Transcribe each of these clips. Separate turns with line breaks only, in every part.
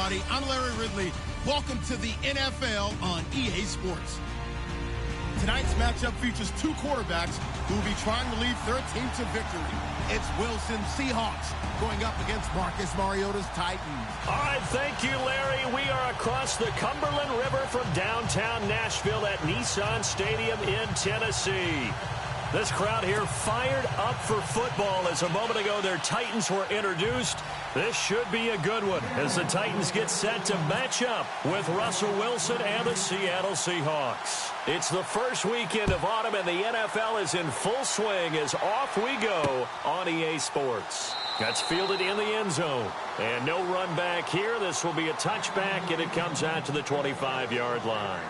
everybody. I'm Larry Ridley. Welcome to the NFL on EA Sports. Tonight's matchup features two quarterbacks who will be trying to lead their team to victory. It's Wilson's Seahawks going up against Marcus Mariota's Titans.
All right, thank you, Larry. We are across the Cumberland River from downtown Nashville at Nissan Stadium in Tennessee. This crowd here fired up for football as a moment ago their Titans were introduced. This should be a good one as the Titans get set to match up with Russell Wilson and the Seattle Seahawks. It's the first weekend of autumn and the NFL is in full swing as off we go on EA Sports. That's fielded in the end zone. And no run back here. This will be a touchback and it comes out to the 25-yard line.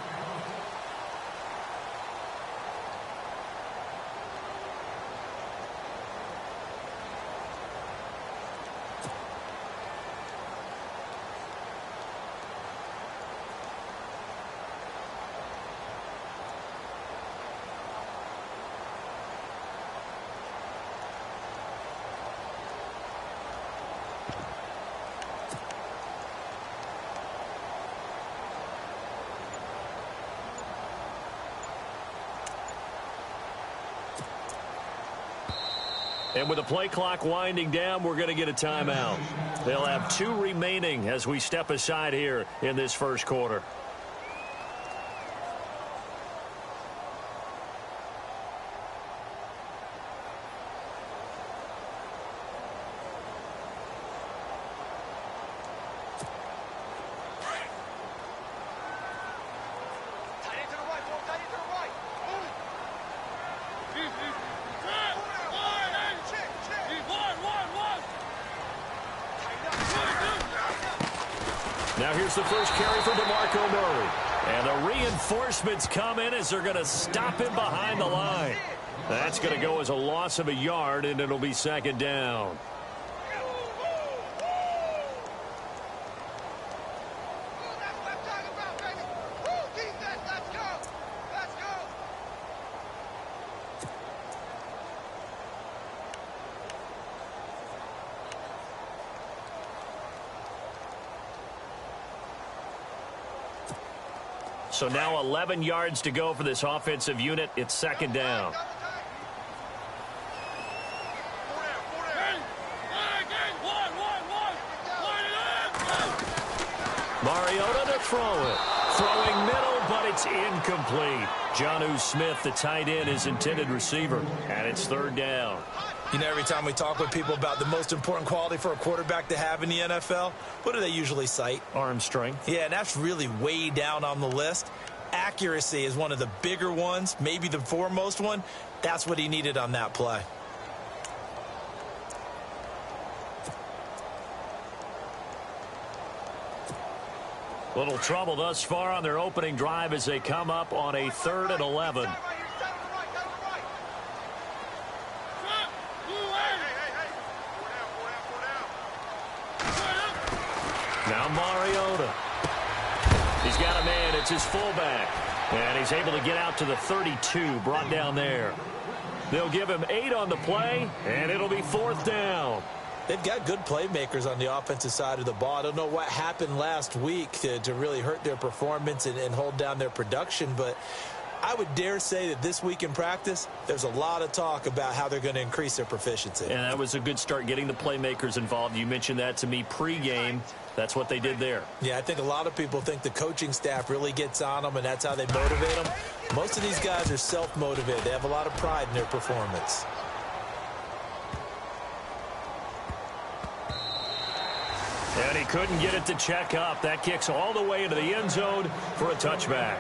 And with the play clock winding down, we're going to get a timeout. They'll have 2 remaining as we step aside here in this first quarter. Now here's the first carry for DeMarco Murray. And the reinforcements come in as they're going to stop him behind the line. That's going to go as a loss of a yard, and it'll be second down. So now 11 yards to go for this offensive unit. It's second down. Mariota to throw it. Throwing middle, but it's incomplete. Jonnu Smith, the tight end, is intended receiver. And it's third down.
You know, every time we talk with people about the most important quality for a quarterback to have in the NFL, what do they usually cite?
Arm strength.
Yeah, and that's really way down on the list. Accuracy is one of the bigger ones, maybe the foremost one. That's what he needed on that play.
Little trouble thus far on their opening drive as they come up on a 3rd and 11. Now Mariota. He's got a man. It's his fullback. And he's able to get out to the 32, brought down there. They'll give him 8 on the play, and it'll be 4th down.
They've got good playmakers on the offensive side of the ball. I don't know what happened last week to really hurt their performance and hold down their production, but I would dare say that this week in practice, there's a lot of talk about how they're going to increase their proficiency.
And that was a good start, getting the playmakers involved. You mentioned that to me pregame. That's what they did there.
Yeah, I think a lot of people think the coaching staff really gets on them, and that's how they motivate them. Most of these guys are self-motivated. They have a lot of pride in their performance.
And he couldn't get it to check up. That kicks all the way into the end zone for a touchback.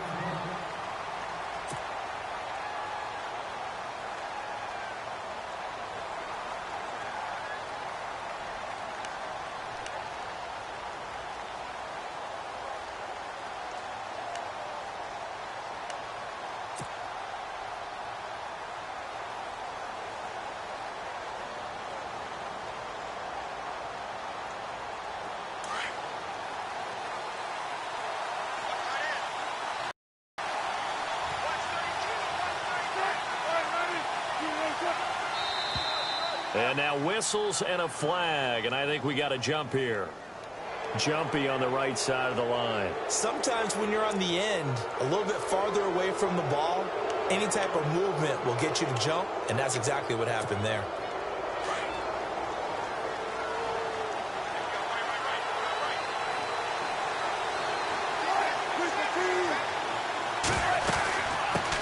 And now whistles and a flag, and I think we got a jump here. jumpy on the right side of the line.
Sometimes when you're on the end, a little bit farther away from the ball, any type of movement will get you to jump, and that's exactly what happened there.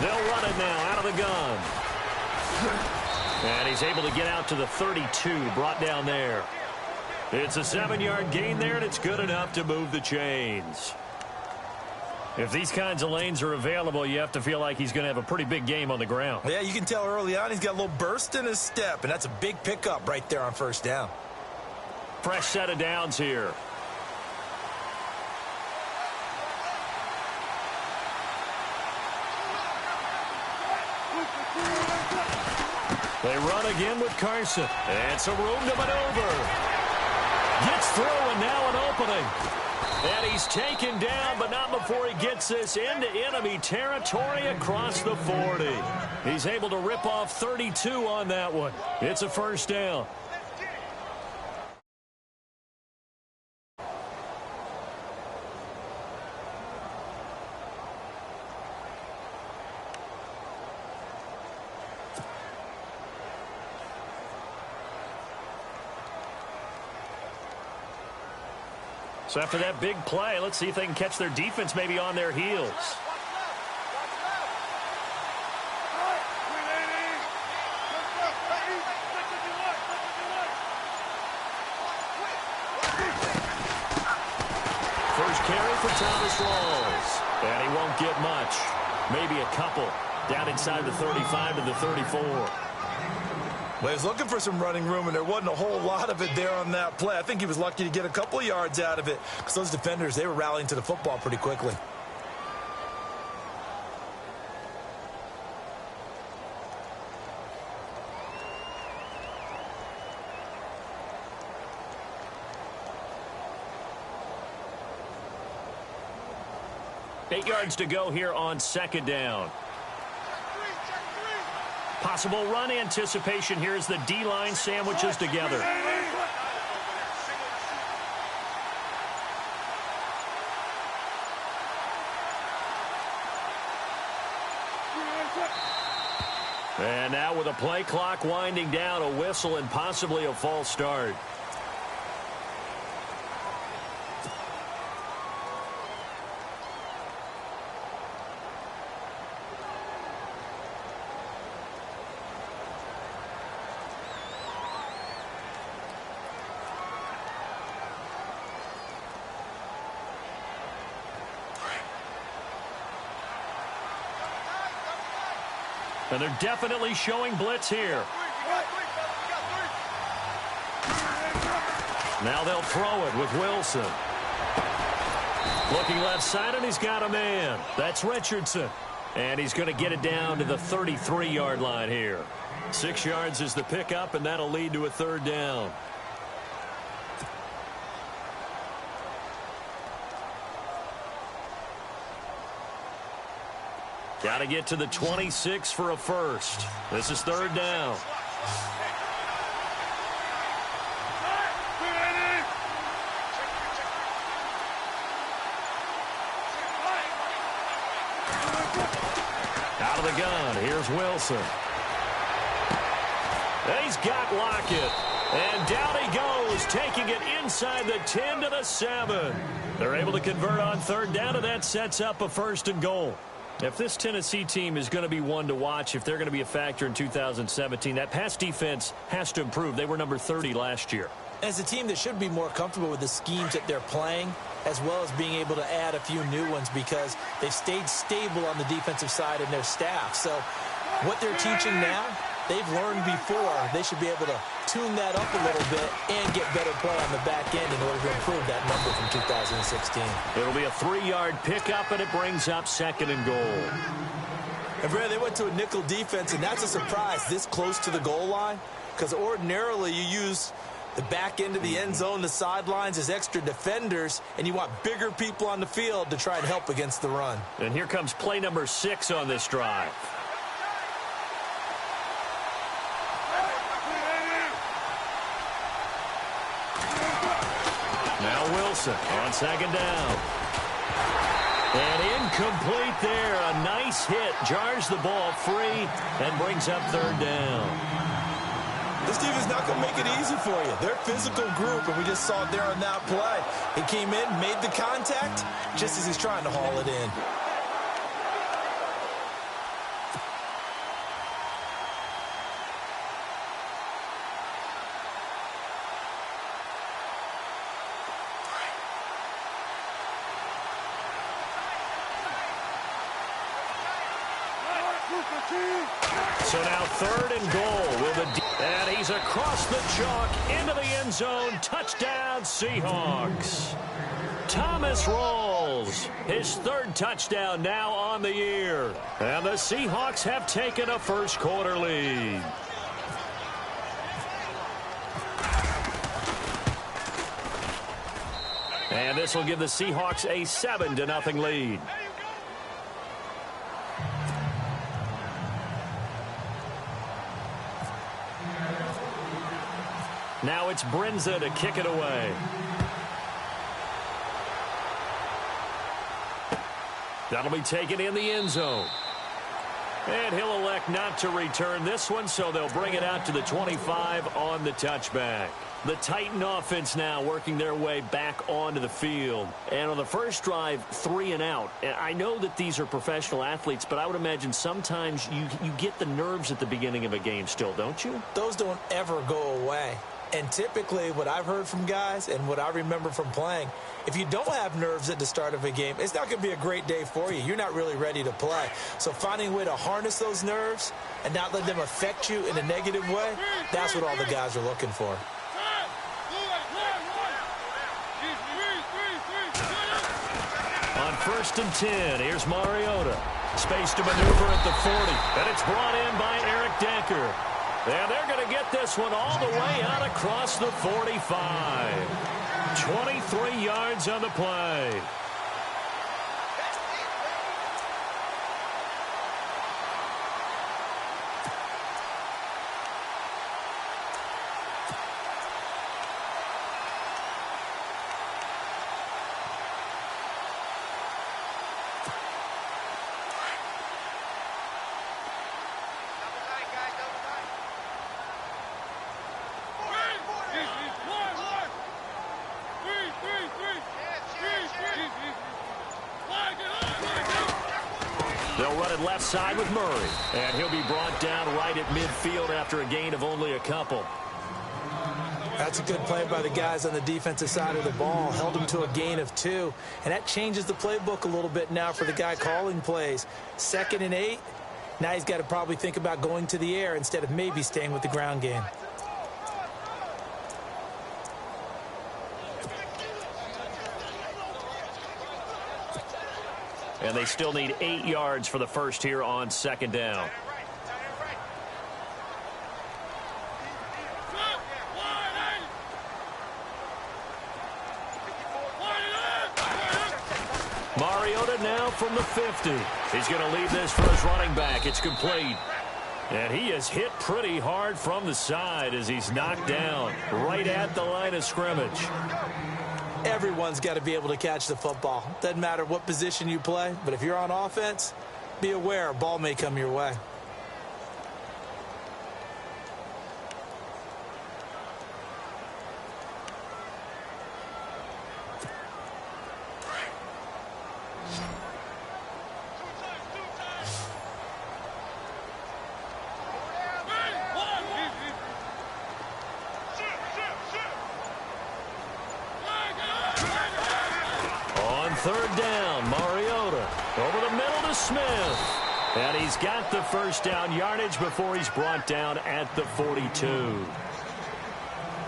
They'll run it now out of the gun. And he's able to get out to the 32, brought down there. It's a 7-yard gain there, and it's good enough to move the chains. If these kinds of lanes are available, you have to feel like he's going to have a pretty big game on the ground.
Yeah, you can tell early on he's got a little burst in his step, and that's a big pickup right there on first down.
Fresh set of downs here. They run again with Carson. And some room to maneuver. Gets through, and now an opening. And he's taken down, but not before he gets this into enemy territory across the 40. He's able to rip off 32 on that one. It's a first down. So after that big play, let's see if they can catch their defense maybe on their heels. First carry for Thomas Rawls. And he won't get much. Maybe a couple. Down inside the 35 to the 34.
Well, he was looking for some running room, and there wasn't a whole lot of it there on that play. I think he was lucky to get a couple of yards out of it because those defenders, they were rallying to the football pretty quickly.
Eight yards to go here on second down. Possible run anticipation here as the D-line sandwiches together. And now with a play clock winding down, a whistle and possibly a false start. And they're definitely showing blitz here. Now they'll throw it with Wilson. Looking left side, and he's got a man. That's Richardson. And he's going to get it down to the 33-yard line here. 6 yards is the pickup, and that'll lead to a third down. Got to get to the 26 for a first. This is third down. Out of the gun, here's Wilson. And he's got Lockett. And down he goes, taking it inside the 10 to the 7. They're able to convert on third down, and that sets up a first and goal. If this Tennessee team is going to be one to watch, if they're going to be a factor in 2017, that pass defense has to improve. They were number 30 last year.
As a team that should be more comfortable with the schemes that they're playing, as well as being able to add a few new ones because they've stayed stable on the defensive side in their staff. So what they're teaching now, they've learned before. They should be able to tune that up a little bit and get better play on the back end in order to improve that number from 2016.
It'll be a 3-yard pickup, and it brings up second and goal.
And Brad, they went to a nickel defense, and that's a surprise this close to the goal line because ordinarily you use the back end of the end zone, the sidelines as extra defenders, and you want bigger people on the field to try and help against the run.
And here comes play number 6 on this drive. Now Wilson on second down. And incomplete there. A nice hit. Jars the ball free and brings up third down.
This team is not going to make it easy for you. They're a physical group, and we just saw it there on that play. He came in, made the contact, just as he's trying to haul it in.
So now third and goal. And he's across the chalk into the end zone. Touchdown, Seahawks. Thomas rolls. His third touchdown now on the year. And the Seahawks have taken a first quarter lead. And this will give the Seahawks a 7-0 lead. Now it's Brinza to kick it away. That'll be taken in the end zone. And he'll elect not to return this one, so they'll bring it out to the 25 on the touchback. The Titan offense now working their way back onto the field. And on the first drive, 3 and out. And I know that these are professional athletes, but I would imagine sometimes you get the nerves at the beginning of a game still, don't you?
Those don't ever go away. And typically what I've heard from guys and what I remember from playing, if you don't have nerves at the start of a game, it's not going to be a great day for you. You're not really ready to play. So finding a way to harness those nerves and not let them affect you in a negative way, that's what all the guys are looking for.
On 1st and 10, here's Mariota. Space to maneuver at the 40. And it's brought in by Eric Decker. And they're going to get this one all the way out across the 45. 23 yards on the play. They'll run it left side with Murray. And he'll be brought down right at midfield after a gain of only a couple.
That's a good play by the guys on the defensive side of the ball. Held him to a gain of 2. And that changes the playbook a little bit now for the guy calling plays. 2nd and 8. Now he's got to probably think about going to the air instead of maybe staying with the ground game.
And they still need 8 yards for the first here on 2nd down. Mariota now from the 50. He's going to leave this for his running back. It's complete. And he is hit pretty hard from the side as he's knocked down right at the line of scrimmage.
Everyone's got to be able to catch the football. Doesn't matter what position you play, but if you're on offense, be aware a ball may come your way.
Third down, Mariota over the middle to Smith. And he's got the first down yardage before he's brought down at the 42.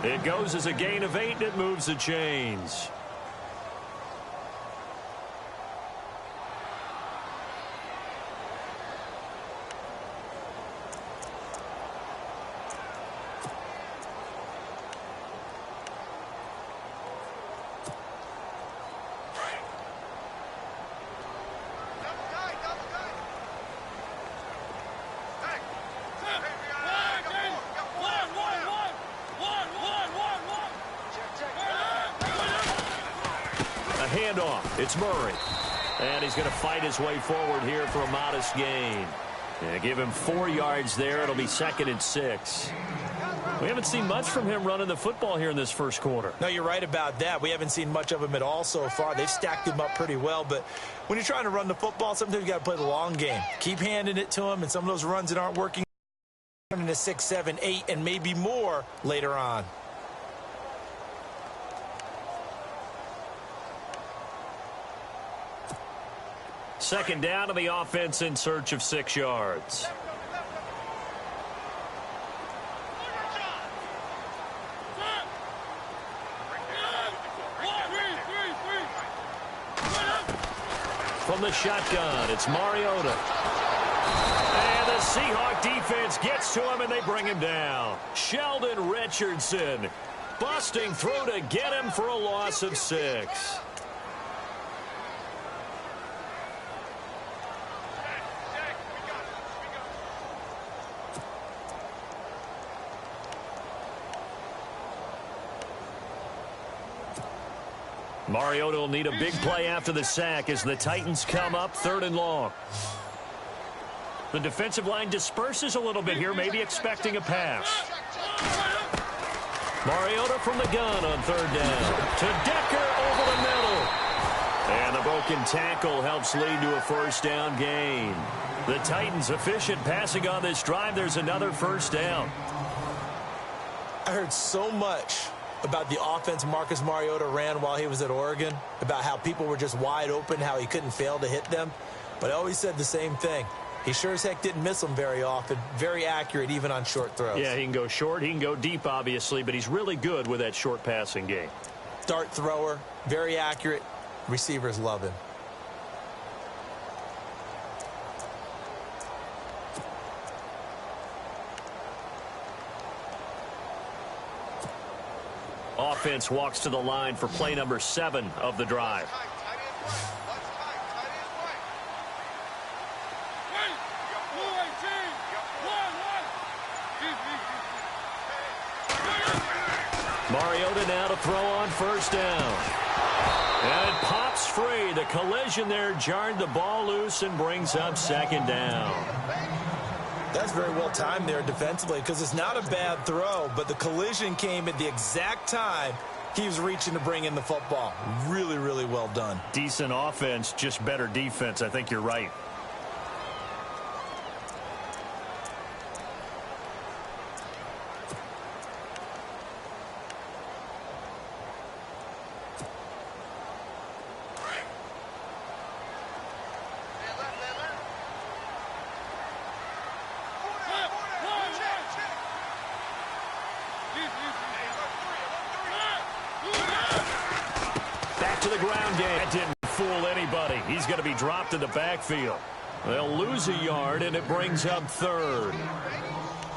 It goes as a gain of 8, and it moves the chains. handoff. It's Murray. And he's going to fight his way forward here for a modest gain. Yeah, give him 4 yards there. It'll be 2nd and 6. We haven't seen much from him running the football here in this first quarter.
No, you're right about that. We haven't seen much of him at all so far. They've stacked him up pretty well, but when you're trying to run the football, sometimes you got to play the long game. Keep handing it to him, and some of those runs that aren't working into 6, 7, 8, and maybe more later on.
Second down to the offense in search of 6 yards. From the shotgun, it's Mariota. And the Seahawk defense gets to him, and they bring him down. Sheldon Richardson busting through to get him for a loss of 6. Mariota will need a big play after the sack as the Titans come up 3rd and long. The defensive line disperses a little bit here, maybe expecting a pass. Mariota from the gun on 3rd down. To Decker over the middle. And the broken tackle helps lead to a 1st down gain. The Titans efficient passing on this drive. There's another 1st down.
I heard so much about the offense Marcus Mariota ran while he was at Oregon, about how people were just wide open, how he couldn't fail to hit them. But I always said the same thing. He sure as heck didn't miss them very often. Very accurate, even on short throws.
Yeah, he can go short. He can go deep, obviously, but he's really good with that short passing game.
Dart thrower, very accurate. Receivers love him.
Offense walks to the line for play number 7 of the drive. Mariota now to throw on 1st down. And it pops free. The collision there jarred the ball loose and brings up 2nd down.
That's very well timed there defensively because it's not a bad throw, but the collision came at the exact time he was reaching to bring in the football. Really, really well done.
Decent offense, just better defense. I think you're right. To the ground game. That didn't fool anybody. He's going to be dropped in the backfield. They'll lose a yard, and it brings up 3rd.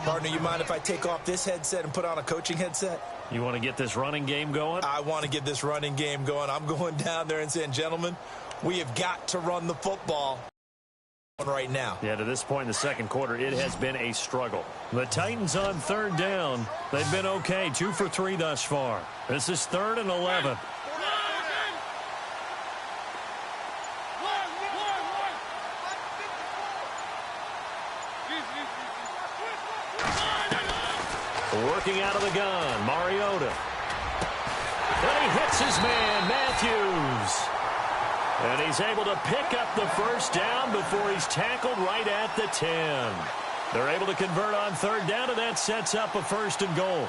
Partner, you mind if I take off this headset and put on a coaching headset?
You want to get this running game going?
I want to get this running game going. I'm going down there and saying, gentlemen, we have got to run the football right now.
Yeah, to this point in the 2nd quarter, it has been a struggle. The Titans on 3rd down. They've been okay, 2 for 3 thus far. This is 3rd and 11. Working out of the gun, Mariota. And he hits his man, Matthews. And he's able to pick up the 1st down before he's tackled right at the 10. They're able to convert on 3rd down, and that sets up a 1st and goal.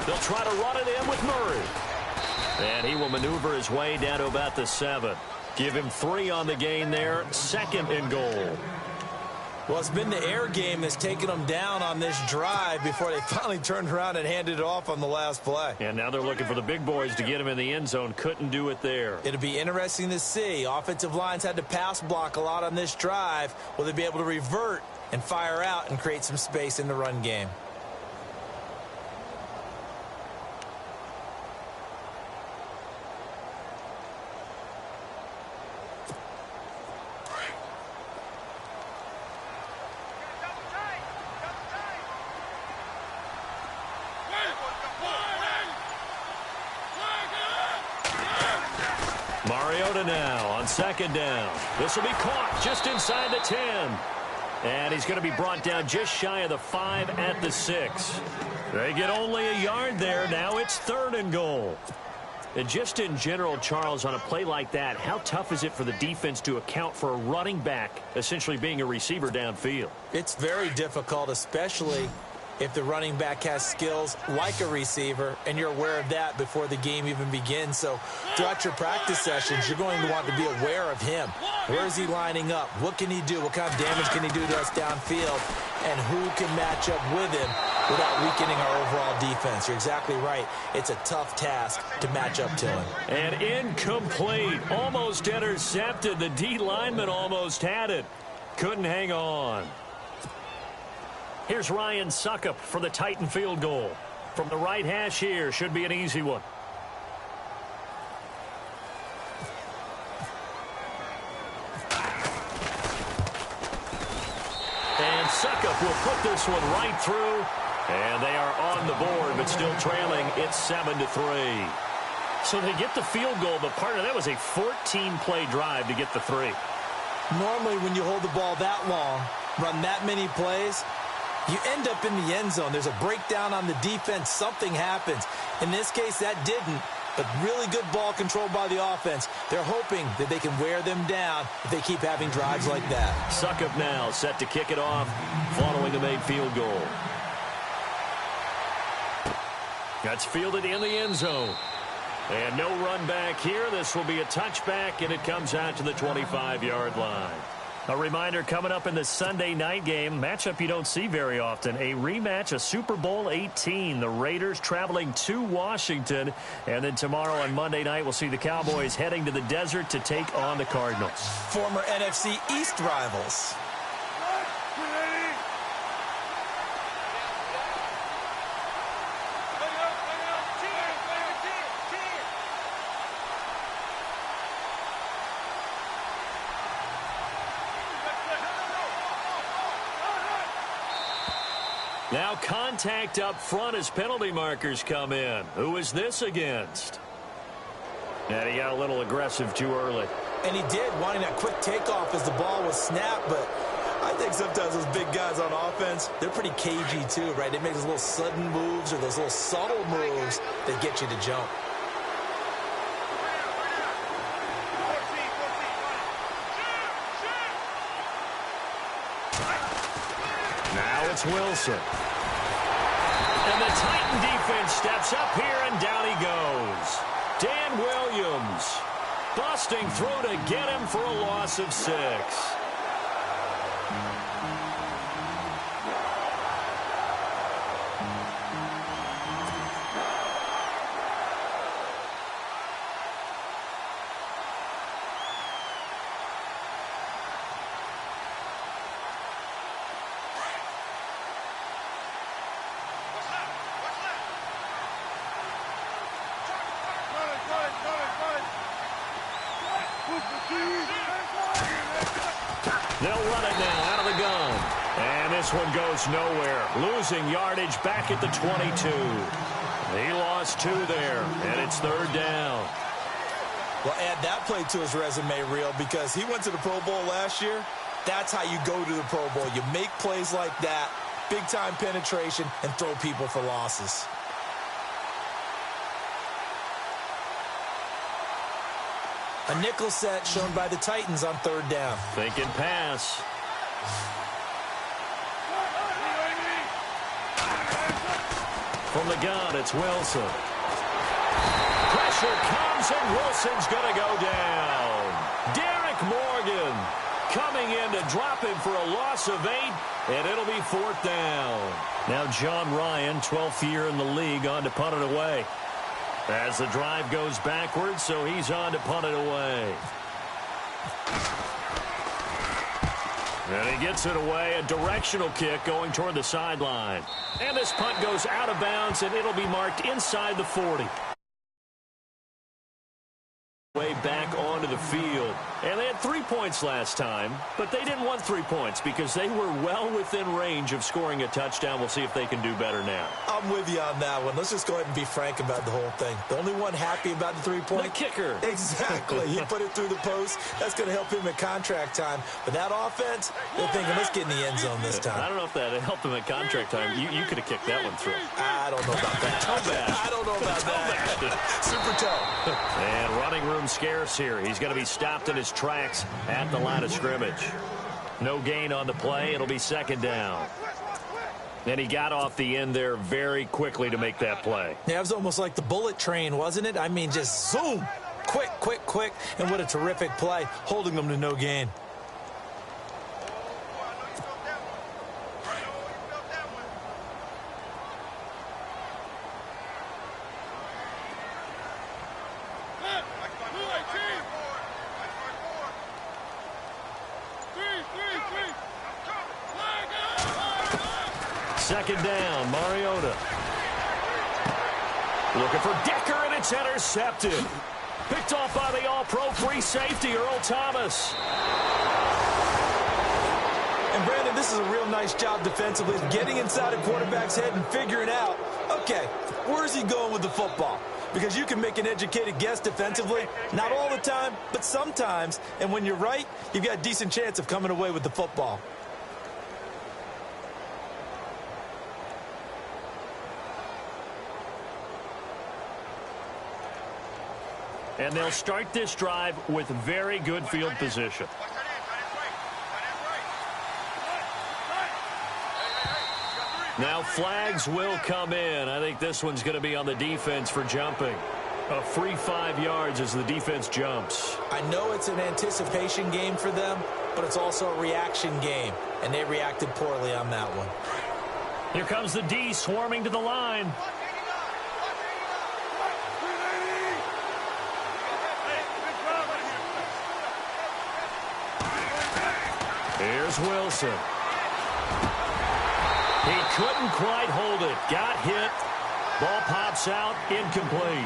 They'll try to run it in with Murray. And he will maneuver his way down to about the 7. Give him 3 on the gain there. 2nd and goal.
Well, it's been the air game that's taken them down on this drive before they finally turned around and handed it off on the last play.
And now they're looking for the big boys to get him in the end zone. Couldn't do it there.
It'll be interesting to see. Offensive lines had to pass block a lot on this drive. Will they be able to revert and fire out and create some space in the run game?
Mariota now on second down. This will be caught just inside the 10. And he's going to be brought down just shy of the 5 at the 6. They get only a yard there. Now it's 3rd and goal. And just in general, Charles, on a play like that, how tough is it for the defense to account for a running back essentially being a receiver downfield?
It's very difficult, especially if the running back has skills like a receiver, and you're aware of that before the game even begins. So throughout your practice sessions, you're going to want to be aware of him. Where is he lining up? What can he do? What kind of damage can he do to us downfield? And who can match up with him without weakening our overall defense? You're exactly right. It's a tough task to match up to him.
And incomplete. Almost intercepted. The D lineman almost had it. Couldn't hang on. Here's Ryan Suckup for the Titan field goal. From the right hash here, should be an easy one. And Suckup will put this one right through. And they are on the board, but still trailing. It's 7-3. So they get the field goal, but part of that was a 14-play drive to get the 3.
Normally, when you hold the ball that long, run that many plays, you end up in the end zone. There's a breakdown on the defense. Something happens. In this case, that didn't, but really good ball control by the offense. They're hoping that they can wear them down if they keep having drives like that.
Suckup now set to kick it off following a made field goal. That's fielded in the end zone. And no run back here. This will be a touchback, and it comes out to the 25-yard line. A reminder coming up in the Sunday night game, matchup you don't see very often, a rematch of Super Bowl 18. The Raiders traveling to Washington. And then tomorrow on Monday night, we'll see the Cowboys heading to the desert to take on the Cardinals.
Former NFC East rivals.
Now contact up front as penalty markers come in. Who is this against? And he got a little aggressive too early.
And he did, wanting that quick takeoff as the ball was snapped, but I think sometimes those big guys on offense, they're pretty cagey too, right? They make those little sudden moves or those little subtle moves that get you to jump.
Now it's Wilson. And the Titan defense steps up here, and down he goes. Dan Williams busting through to get him for a loss of 6. They'll run it now out of the gun. And this one goes nowhere. Losing yardage back at the 22. He lost 2 there, and it's 3rd down.
Well, add that play to his resume reel because he went to the Pro Bowl last year. That's how you go to the Pro Bowl. You make plays like that, big-time penetration, and throw people for losses. A nickel set shown by the Titans on 3rd down.
Thinking pass. From the gun, it's Wilson. Pressure comes, and Wilson's going to go down. Derek Morgan coming in to drop him for a loss of 8, and it'll be 4th down. Now John Ryan, 12th year in the league, on to punt it away. As the drive goes backwards, so he's on to punt it away. And he gets it away, a directional kick going toward the sideline. And this punt goes out of bounds, and it'll be marked inside the 40. Way back onto the field. And they had 3 points last time, but they didn't want 3 points because they were well within range of scoring a touchdown. We'll see if they can do better now.
I'm with you on that one. Let's just go ahead and be frank about the whole thing. The only one happy about the 3-point?
The kicker.
Exactly. He put it through the post. That's going to help him at contract time. But that offense, they're thinking, let's get in the end zone this time.
I don't know if that helped him at contract time. You could have kicked that one through.
I don't know about that.
Toe bash.
I don't know about that. Super toe.
And running room scarce here. He's going to be stopped in his tracks at the line of scrimmage. No gain on the play. It'll be 2nd down. And he got off the end there very quickly to make that play.
Yeah, it was almost like the bullet train, wasn't it? I mean, just zoom. Quick, quick, quick. And what a terrific play, holding them to no gain.
Second down, Mariota. Looking for Decker, and it's intercepted. Picked off by the all-pro free safety, Earl Thomas.
And, Brandon, this is a real nice job defensively, getting inside a quarterback's head and figuring out, okay, where's he going with the football? Because you can make an educated guess defensively, not all the time, but sometimes. And when you're right, you've got a decent chance of coming away with the football.
And they'll start this drive with very good field position. Now flags will come in. I think this one's going to be on the defense for jumping. A free 5 yards as the defense jumps.
I know it's an anticipation game for them, but it's also a reaction game, and they reacted poorly on that one.
Here comes the D swarming to the line. Here's Wilson. He couldn't quite hold it. Got hit. Ball pops out. Incomplete.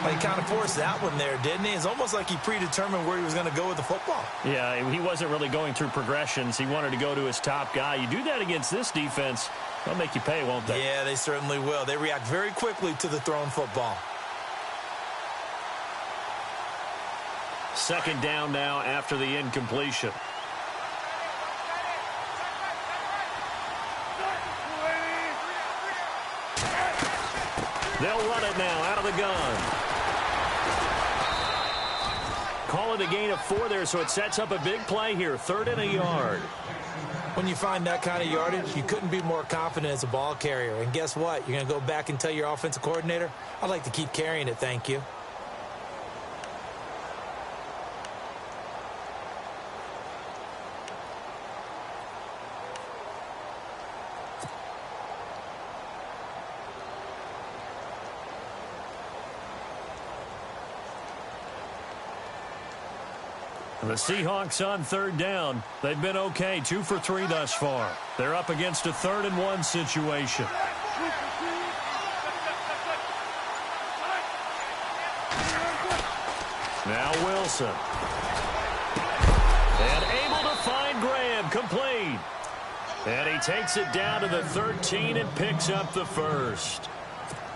Well, he kind of forced that one there, didn't he? It's almost like he predetermined where he was going to go with the football.
Yeah, he wasn't really going through progressions. He wanted to go to his top guy. You do that against this defense, they'll make you pay, won't they?
Yeah, they certainly will. They react very quickly to the thrown football.
Second down now after the incompletion. They'll run it now out of the gun. Call it a gain of 4 there, so it sets up a big play here. 3rd and a yard.
When you find that kind of yardage, you couldn't be more confident as a ball carrier. And guess what? You're going to go back and tell your offensive coordinator, I'd like to keep carrying it, thank you.
The Seahawks on 3rd down. They've been okay, 2 for 3 thus far. They're up against a 3rd and 1 situation. Now Wilson. And able to find Graham, complete. And he takes it down to the 13 and picks up the first.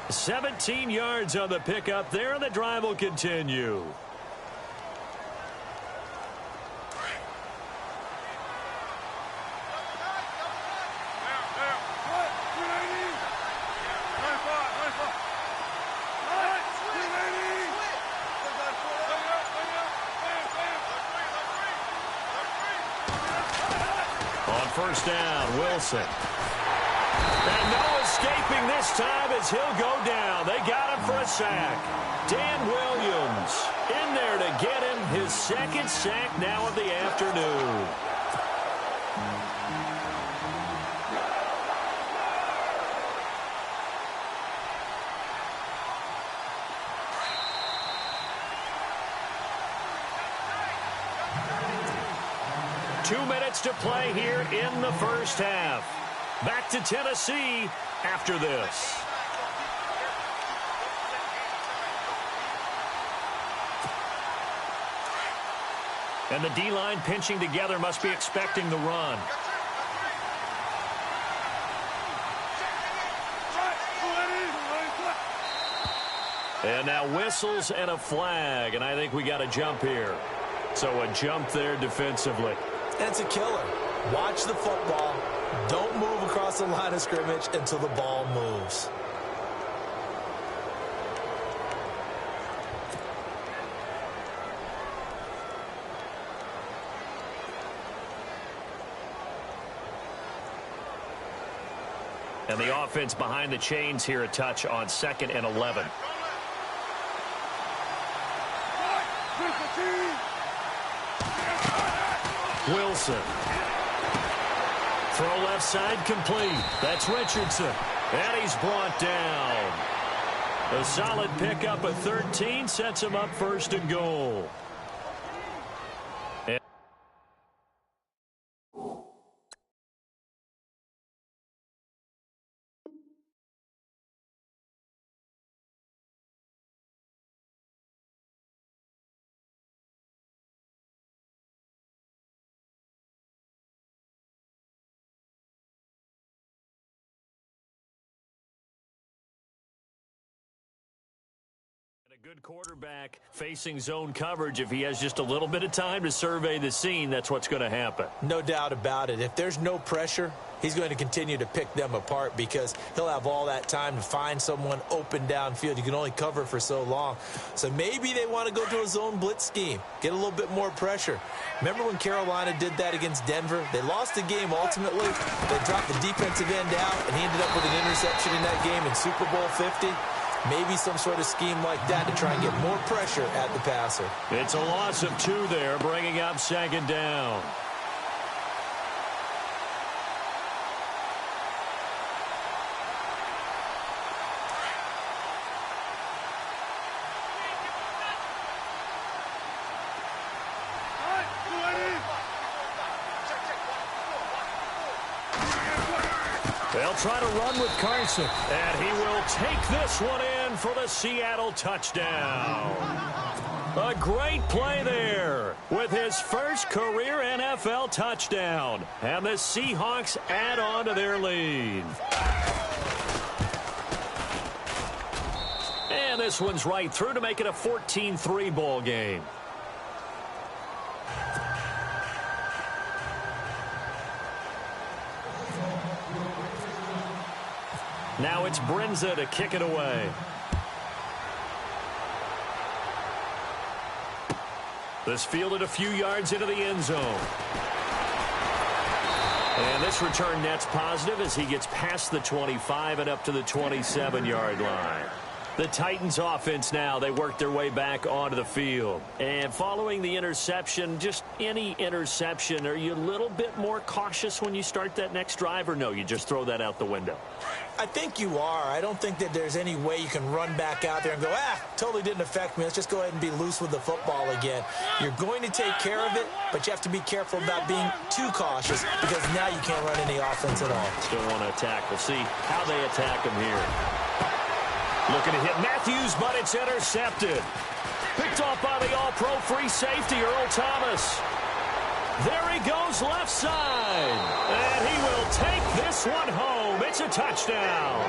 17 yards on the pickup there, and the drive will continue. First down, Wilson. And no escaping this time as he'll go down. They got him for a sack. Dan Williams in there to get him his second sack now of the afternoon. To play here in the first half. Back to Tennessee after this. And the D-line pinching together must be expecting the run. And now whistles and a flag, and I think we got a jump here. So a jump there defensively.
It's a killer. Watch the football. Don't move across the line of scrimmage until the ball moves.
And the offense behind the chains here, a touch on 2nd and 11. Wilson. Throw left side complete. That's Richardson. And he's brought down. A solid pickup of 13 sets him up 1st and goal. A good quarterback facing zone coverage. If he has just a little bit of time to survey the scene, that's what's going to happen.
No doubt about it. If there's no pressure, he's going to continue to pick them apart because he'll have all that time to find someone open downfield. You can only cover for so long. So maybe they want to go to a zone blitz scheme, get a little bit more pressure. Remember when Carolina did that against Denver? They lost the game ultimately. They dropped the defensive end out, and he ended up with an interception in that game in Super Bowl 50. Maybe some sort of scheme like that to try and get more pressure at the passer.
It's a loss of 2 there, bringing up 2nd down. They'll try to run with Carson, and he will take this one in for the Seattle touchdown. A great play there with his first career NFL touchdown, and the Seahawks add on to their lead. And this one's right through to make it a 14-3 ball game. Now it's Brinza to kick it away. This fielded a few yards into the end zone. And this return net's positive as he gets past the 25 and up to the 27-yard line. The Titans offense now, they work their way back onto the field. And following the interception, just any interception, are you a little bit more cautious when you start that next drive, or no, you just throw that out the window?
I think you are. I don't think that there's any way you can run back out there and go, totally didn't affect me. Let's just go ahead and be loose with the football again. You're going to take care of it, but you have to be careful about being too cautious because now you can't run any offense at all.
Still want to attack. We'll see how they attack him here. Looking to hit Matthews, but it's intercepted. Picked off by the all-pro free safety, Earl Thomas. There he goes left side. And he will take this one home. It's a touchdown.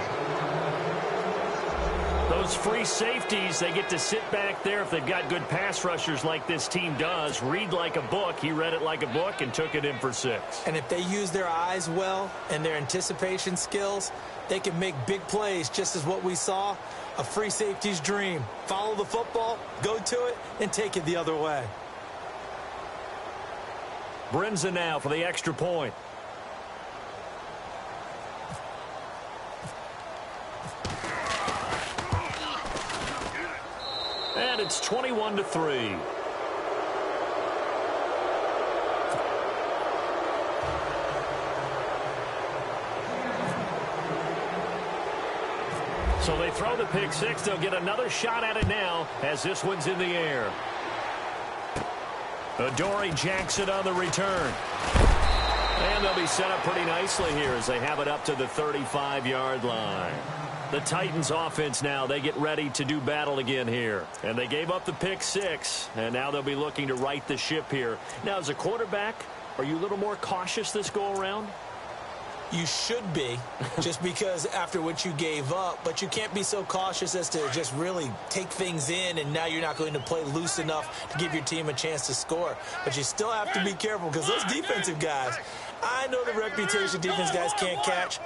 Those free safeties, they get to sit back there if they've got good pass rushers like this team does. Read like a book. He read it like a book and took it in for 6.
And if they use their eyes well and their anticipation skills, they can make big plays, just as what we saw, a free safety's dream. Follow the football, go to it, and take it the other way.
Brinza now for the extra point. And it's 21-3. So they throw the pick six. They'll get another shot at it now as this one's in the air. Adoree Jackson on the return. And they'll be set up pretty nicely here as they have it up to the 35-yard line. The Titans offense now, they get ready to do battle again here. And they gave up the pick six, and now they'll be looking to right the ship here. Now, as a quarterback, are you a little more cautious this go-around?
You should be, just because after what you gave up, but you can't be so cautious as to just really take things in, and now you're not going to play loose enough to give your team a chance to score. But you still have to be careful because those defensive guys, I know the reputation defense guys can't catch.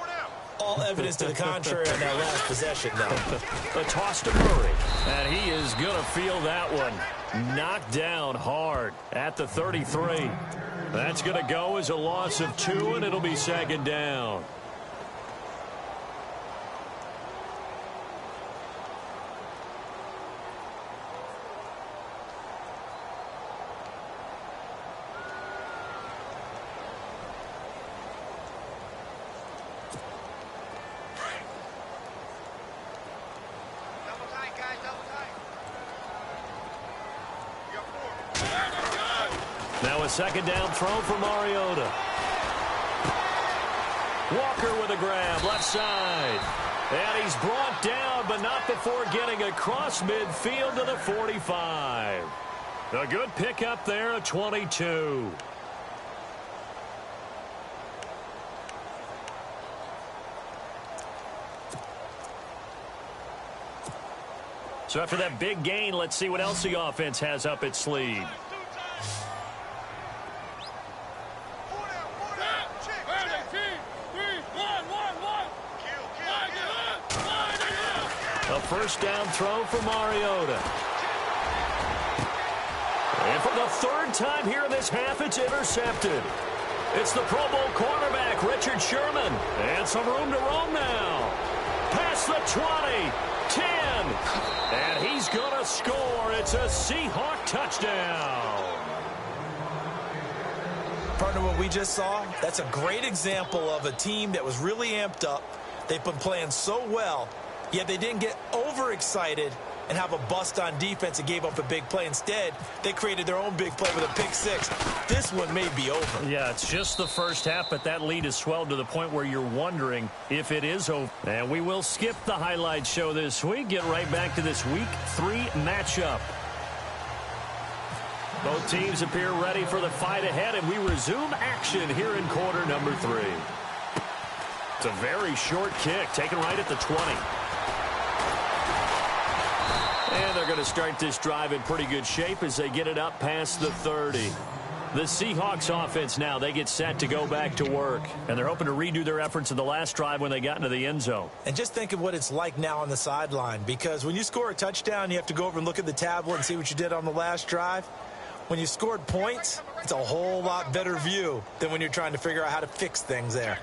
All evidence to the contrary on that last possession, though.
A toss to Murray, and he is going to feel that one. Knocked down hard at the 33. That's going to go as a loss of 2, and it'll be second down. Now a second down throw for Mariota. Walker with a grab, left side. And he's brought down, but not before getting across midfield to the 45. A good pickup there at 22. So after that big gain, let's see what else the offense has up its sleeve. A first down throw for Mariota. And for the third time here in this half, it's intercepted. It's the Pro Bowl cornerback, Richard Sherman. And some room to roam now. Past the 20, 10. And he's going to score. It's a Seahawk touchdown.
Partner, what we just saw, that's a great example of a team that was really amped up. They've been playing so well. Yet they didn't get overexcited and have a bust on defense and gave up a big play. Instead, they created their own big play with a pick six. This one may be over.
Yeah, it's just the first half, but that lead has swelled to the point where you're wondering if it is over. And we will skip the highlight show this week. Get right back to this Week 3 matchup. Both teams appear ready for the fight ahead, and we resume action here in quarter number 3. It's a very short kick, taken right at the 20. And they're going to start this drive in pretty good shape as they get it up past the 30. The Seahawks offense now, they get set to go back to work. And they're hoping to redo their efforts in the last drive when they got into the end zone.
And just think of what it's like now on the sideline. Because when you score a touchdown, you have to go over and look at the tablet and see what you did on the last drive. When you scored points, it's a whole lot better view than when you're trying to figure out how to fix things there.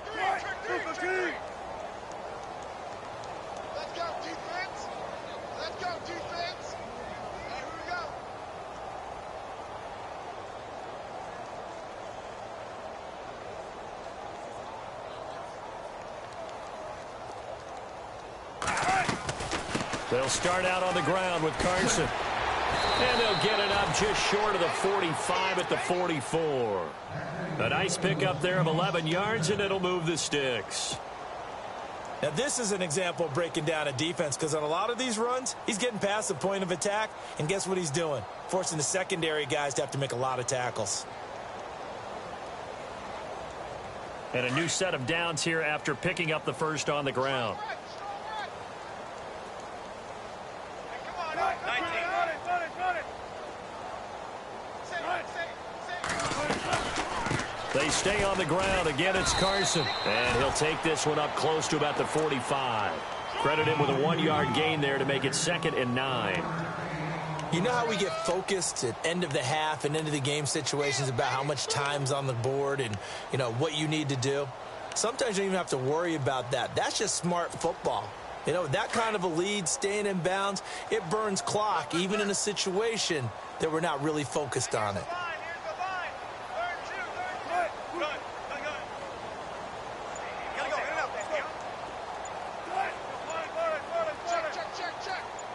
They'll start out on the ground with Carson. And they'll get it up just short of the 45 at the 44. A nice pickup there of 11 yards, and it'll move the sticks.
Now, this is an example of breaking down a defense, because on a lot of these runs, he's getting past the point of attack, and guess what he's doing? Forcing the secondary guys to have to make a lot of tackles.
And a new set of downs here after picking up the first on the ground. They stay on the ground. Again, it's Carson. And he'll take this one up close to about the 45. Credit him with a 1-yard gain there to make it 2nd and 9.
You know how we get focused at end of the half and end of the game situations about how much time's on the board and, you know, what you need to do? Sometimes you don't even have to worry about that. That's just smart football. You know, that kind of a lead, staying in bounds, it burns clock, even in a situation that we're not really focused on it.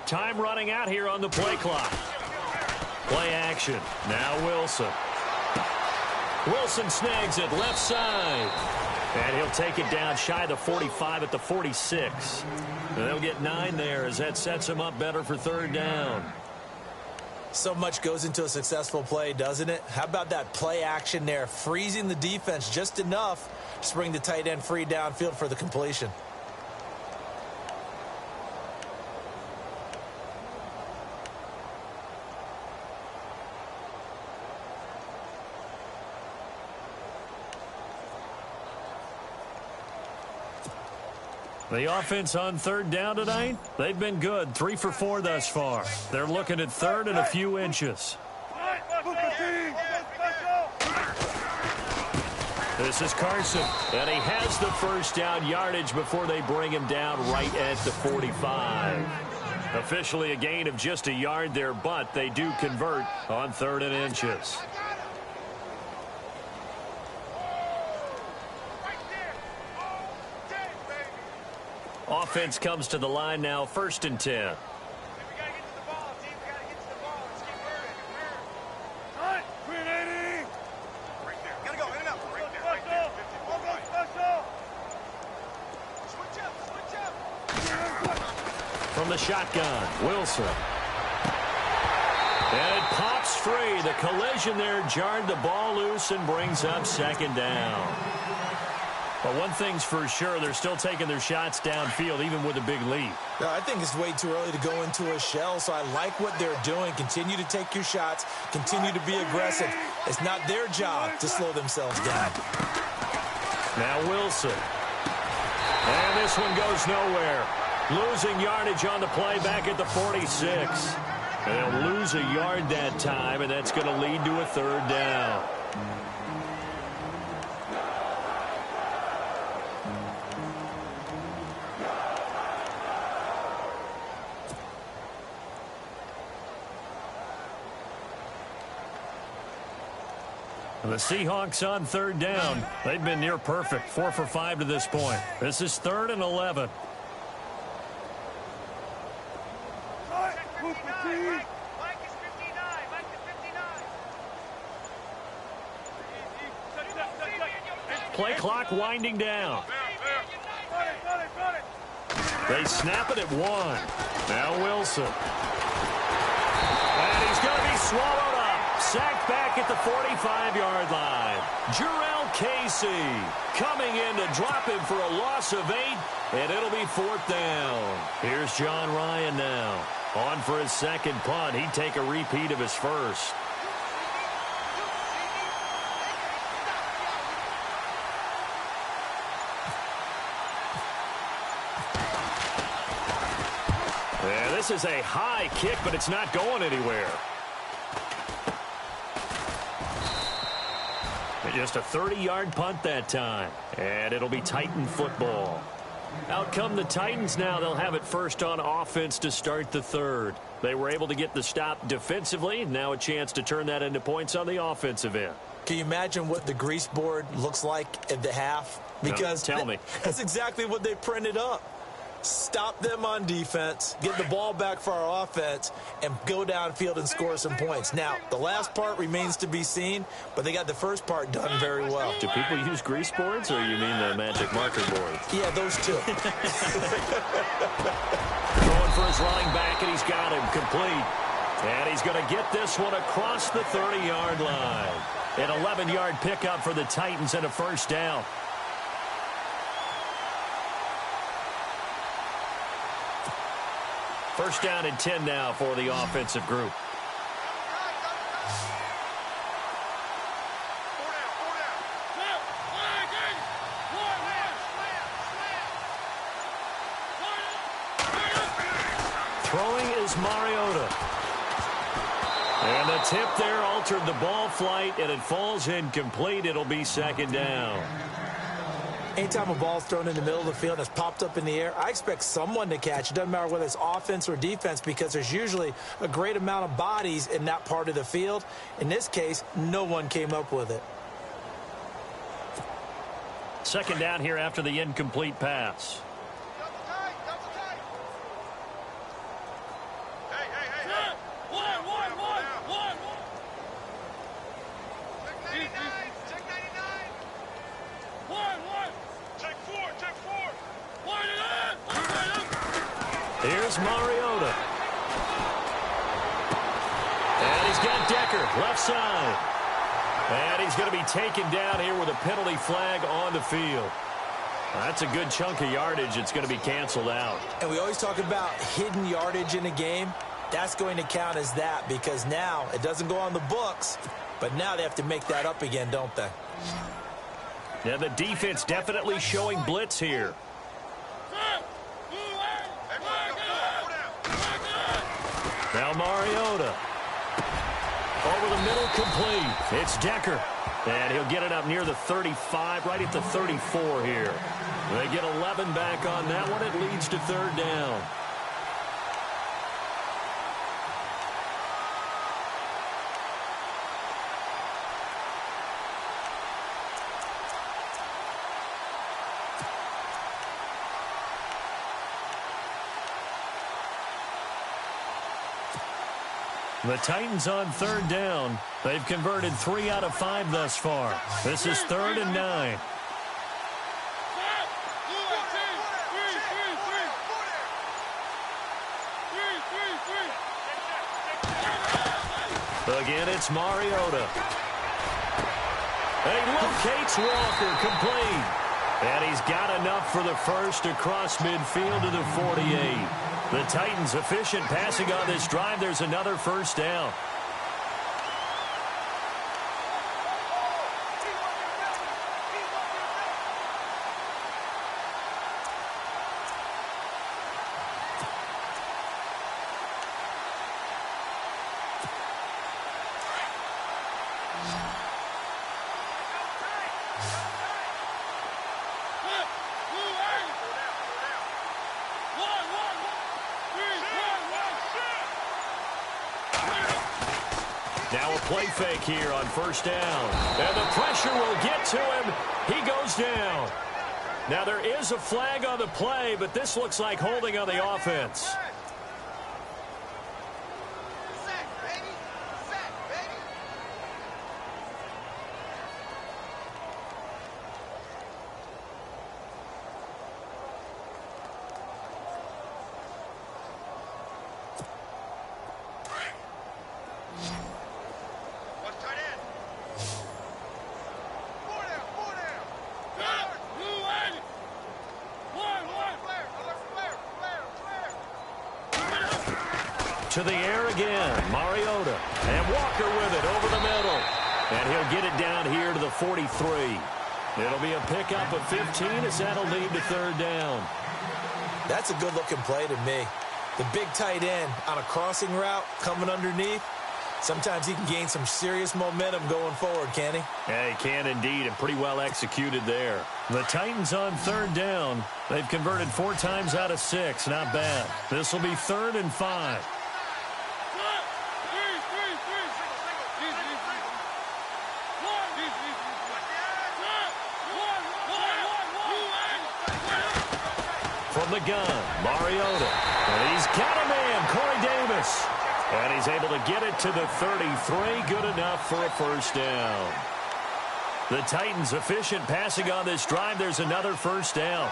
Time running out here on the play clock. Play action. Now Wilson. Wilson snags it left side. And he'll take it down shy of the 45 at the 46. And they'll get 9 there as that sets him up better for third down.
So much goes into a successful play, doesn't it? How about that play action there, freezing the defense just enough to bring the tight end free downfield for the completion.
The offense on third down tonight, they've been good. 3 for 4 thus far. They're looking at third and a few inches. This is Carson, and he has the first down yardage before they bring him down right at the 45. Officially a gain of just a yard there, but they do convert on third and inches. Offense comes to the line now, 1st and 10. From the shotgun, Wilson. And it pops free. The collision there jarred the ball loose and brings up 2nd down. But one thing's for sure, they're still taking their shots downfield, even with a big lead.
No, I think it's way too early to go into a shell, so I like what they're doing. Continue to take your shots. Continue to be aggressive. It's not their job to slow themselves down.
Now Wilson. And this one goes nowhere. Losing yardage on the play back at the 46. And they'll lose a yard that time, and that's going to lead to a 3rd down. The Seahawks on 3rd down. They've been near perfect. 4 for 5 to this point. This is 3rd and 11. Play clock winding down. They snap it at 1. Now Wilson. And he's going to be swallowed up. Sacked back at the 45-yard line. Jarrell Casey coming in to drop him for a loss of 8, and it'll be 4th down. Here's John Ryan now. On for his 2nd punt. He'd take a repeat of his first. Yeah, this is a high kick, but it's not going anywhere. Just a 30-yard punt that time. And it'll be Titan football. Out come the Titans now. They'll have it first on offense to start the 3rd. They were able to get the stop defensively. Now a chance to turn that into points on the offensive end.
Can you imagine what the grease board looks like at the half? Because
no, tell me.
That's exactly what they printed up. Stop them on defense, get the ball back for our offense, and go downfield and score some points. Now, the last part remains to be seen, but they got the first part done very well.
Do people use grease boards, or you mean the magic marker boards?
Yeah, those two.
Throwing for his running back, and he's got him complete. And he's going to get this one across the 30-yard line. An 11-yard pickup for the Titans and a first down. First down and 10 now for the offensive group. Throwing is Mariota. And the tip there altered the ball flight, and it falls incomplete. It'll be 2nd down.
Anytime a ball's thrown in the middle of the field and it's popped up in the air, I expect someone to catch. It doesn't matter whether it's offense or defense because there's usually a great amount of bodies in that part of the field. In this case, no one came up with it.
Second down here after the incomplete pass. Here's Mariota. And he's got Decker, left side. And he's going to be taken down here with a penalty flag on the field. That's a good chunk of yardage. It's going to be canceled out.
And we always talk about hidden yardage in a game. That's going to count as that because now it doesn't go on the books, but now they have to make that up again, don't they?
Yeah, the defense definitely showing blitz here. Now Mariota. Over the middle, complete. It's Decker. And he'll get it up near the 35, right at the 34 here. They get 11 back on that one. It leads to third down. The Titans on third down. They've converted 3 out of 5 thus far. This is 3rd and 9. Again, it's Mariota. He locates Walker, complete. And he's got enough for the first across midfield to the 48. The Titans efficient passing on this drive. There's another first down. Now a play fake here on first down. And the pressure will get to him. He goes down. Now there is a flag on the play, but this looks like holding on the offense. To the air again, Mariota. And Walker with it over the middle. And he'll get it down here to the 43. It'll be a pickup of 15 as that'll lead to third down.
That's a good-looking play to me. The big tight end on a crossing route coming underneath. Sometimes he can gain some serious momentum going forward, can he?
Yeah, he can indeed, and pretty well executed there. The Titans on third down. They've converted 4 times out of 6. Not bad. This will be 3rd and 5. From the gun, Mariota. And he's got a man, Corey Davis. And he's able to get it to the 33. Good enough for a first down. The Titans efficient passing on this drive. There's another first down.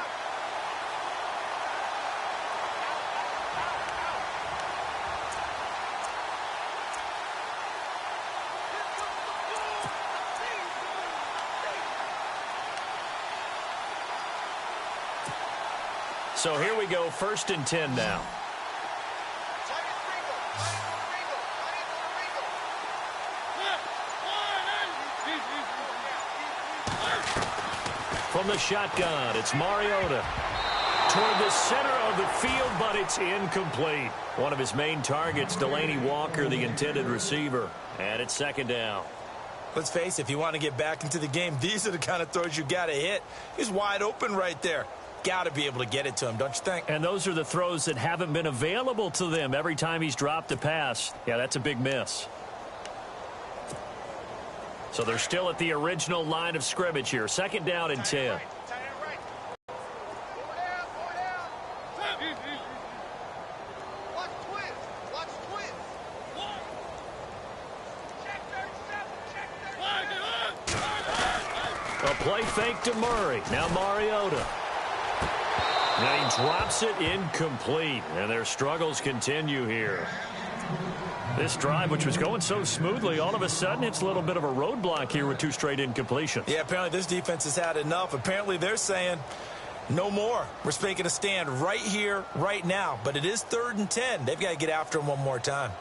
So here we go, 1st and 10 now. From the shotgun, it's Mariota. Toward the center of the field, but it's incomplete. One of his main targets, Delaney Walker, the intended receiver. And it's 2nd down.
Let's face it, if you want to get back into the game, these are the kind of throws you got to hit. He's wide open right there. Got to be able to get it to him, don't you think?
And those are the throws that haven't been available to them every time he's dropped a pass. Yeah, that's a big miss. So they're still at the original line of scrimmage here. 2nd down and 10. A play fake to Murray. Now Mariota. And he drops it incomplete. And their struggles continue here. This drive, which was going so smoothly, all of a sudden it's a little bit of a roadblock here with 2 straight incompletions.
Yeah, apparently this defense has had enough. Apparently they're saying no more. We're making a stand right here, right now. But it is 3rd and 10. They've got to get after him one more time.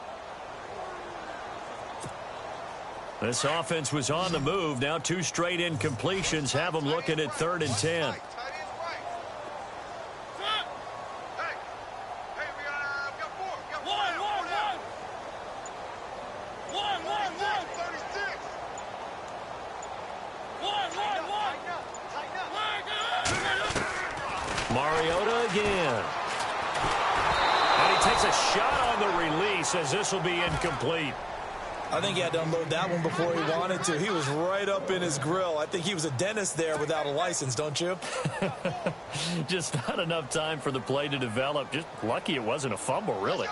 This offense was on the move. Now 2 straight incompletions have them looking at 3rd and 10. Mariota again. And he takes a shot on the release as this will be incomplete.
I think he had to unload that one before he wanted to. He was right up in his grill. I think he was a dentist there without a license, don't you?
Just not enough time for the play to develop. Just lucky it wasn't a fumble, really.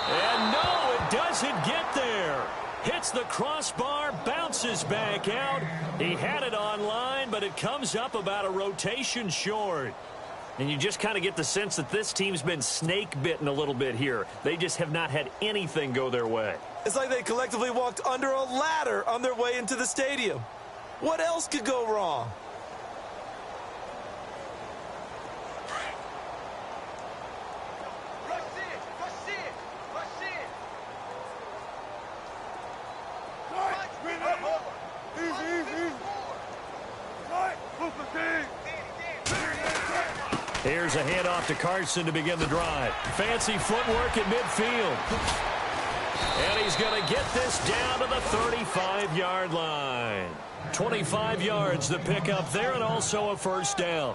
And no, it doesn't get there. Hits the crossbar, bounces back out. He had it online, but it comes up about a rotation short. And you just kind of get the sense that this team's been snake-bitten a little bit here. They just have not had anything go their way.
It's like they collectively walked under a ladder on their way into the stadium. What else could go wrong?
Here's a handoff to Carson to begin the drive. Fancy footwork at midfield. And he's going to get this down to the 35-yard line. 25 yards the pickup there, and also a 1st down.